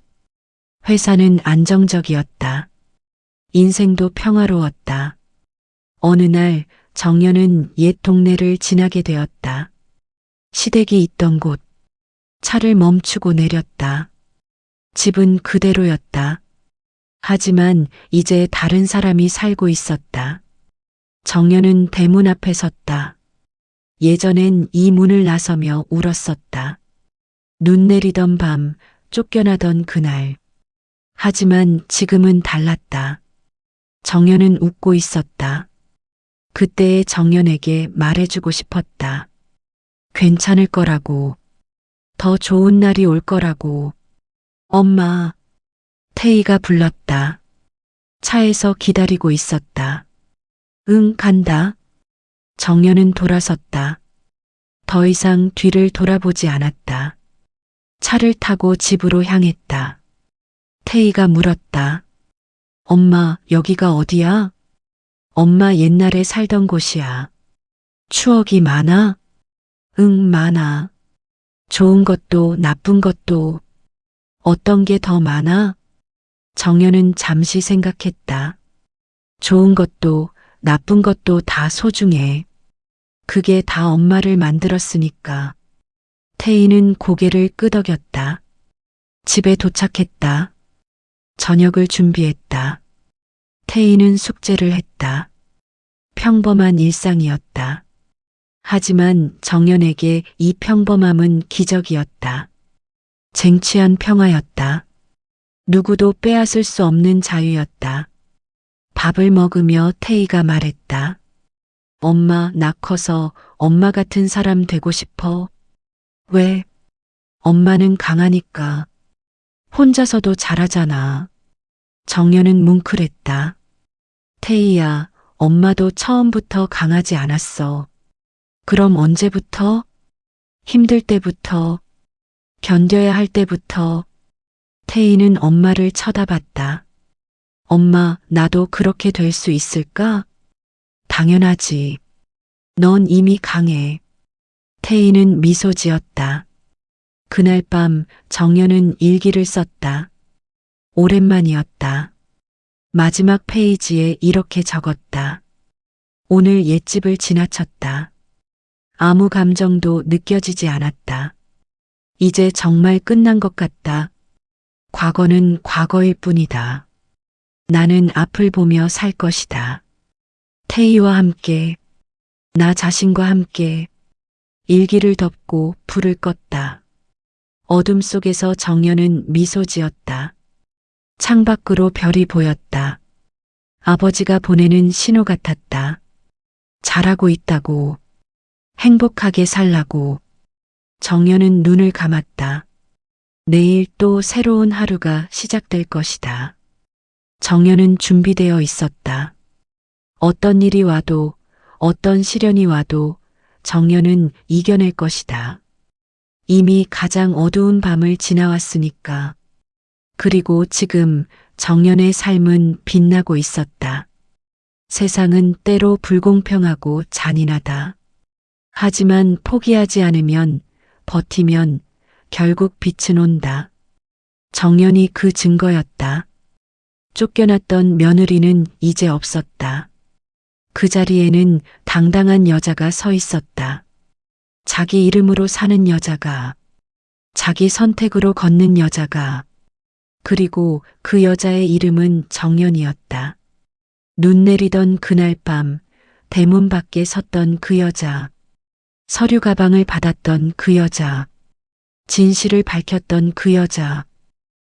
회사는 안정적이었다. 인생도 평화로웠다. 어느 날 정연은 옛 동네를 지나게 되었다. 시댁이 있던 곳. 차를 멈추고 내렸다. 집은 그대로였다. 하지만 이제 다른 사람이 살고 있었다. 정연은 대문 앞에 섰다. 예전엔 이 문을 나서며 울었었다. 눈 내리던 밤, 쫓겨나던 그날. 하지만 지금은 달랐다. 정연은 웃고 있었다. 그때의 정연에게 말해주고 싶었다. 괜찮을 거라고. 더 좋은 날이 올 거라고. 엄마. 태희가 불렀다. 차에서 기다리고 있었다. 응, 간다. 정연은 돌아섰다. 더 이상 뒤를 돌아보지 않았다. 차를 타고 집으로 향했다. 태희가 물었다. 엄마, 여기가 어디야? 엄마 옛날에 살던 곳이야. 추억이 많아? 응, 많아. 좋은 것도 나쁜 것도. 어떤 게 더 많아? 정연은 잠시 생각했다. 좋은 것도 나쁜 것도 다 소중해. 그게 다 엄마를 만들었으니까. 태희는 고개를 끄덕였다. 집에 도착했다. 저녁을 준비했다. 태희는 숙제를 했다. 평범한 일상이었다. 하지만 정연에게 이 평범함은 기적이었다. 쟁취한 평화였다. 누구도 빼앗을 수 없는 자유였다. 밥을 먹으며 태희가 말했다. 엄마, 나 커서 엄마 같은 사람 되고 싶어. 왜? 엄마는 강하니까. 혼자서도 잘하잖아. 정연은 뭉클했다. 태희야, 엄마도 처음부터 강하지 않았어. 그럼 언제부터? 힘들 때부터, 견뎌야 할 때부터. 태희는 엄마를 쳐다봤다. 엄마, 나도 그렇게 될 수 있을까? 당연하지. 넌 이미 강해. 태희는 미소 지었다. 그날 밤 정연은 일기를 썼다. 오랜만이었다. 마지막 페이지에 이렇게 적었다. 오늘 옛집을 지나쳤다. 아무 감정도 느껴지지 않았다. 이제 정말 끝난 것 같다. 과거는 과거일 뿐이다. 나는 앞을 보며 살 것이다. 태희와 함께, 나 자신과 함께. 일기를 덮고 불을 껐다. 어둠 속에서 정연은 미소 지었다. 창밖으로 별이 보였다. 아버지가 보내는 신호 같았다. 잘하고 있다고. 행복하게 살라고. 정연은 눈을 감았다. 내일 또 새로운 하루가 시작될 것이다. 정연은 준비되어 있었다. 어떤 일이 와도, 어떤 시련이 와도 정연은 이겨낼 것이다. 이미 가장 어두운 밤을 지나왔으니까. 그리고 지금 정연의 삶은 빛나고 있었다. 세상은 때로 불공평하고 잔인하다. 하지만 포기하지 않으면, 버티면 결국 빛은 온다. 정연이 그 증거였다. 쫓겨났던 며느리는 이제 없었다. 그 자리에는 당당한 여자가 서 있었다. 자기 이름으로 사는 여자가, 자기 선택으로 걷는 여자가, 그리고 그 여자의 이름은 정연이었다. 눈 내리던 그날 밤, 대문 밖에 섰던 그 여자, 서류 가방을 받았던 그 여자, 진실을 밝혔던 그 여자,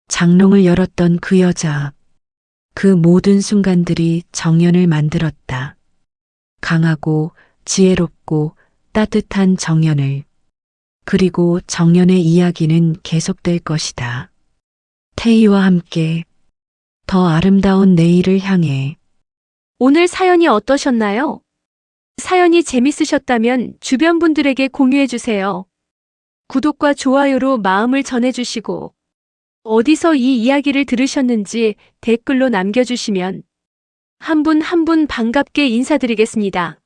장롱을 열었던 그 여자, 그 모든 순간들이 정연을 만들었다. 강하고 지혜롭고 따뜻한 정연을. 그리고 정연의 이야기는 계속될 것이다. 태희와 함께 더 아름다운 내일을 향해. 오늘 사연이 어떠셨나요? 사연이 재밌으셨다면 주변 분들에게 공유해 주세요. 구독과 좋아요로 마음을 전해주시고 어디서 이 이야기를 들으셨는지 댓글로 남겨주시면 한 분 한 분 반갑게 인사드리겠습니다.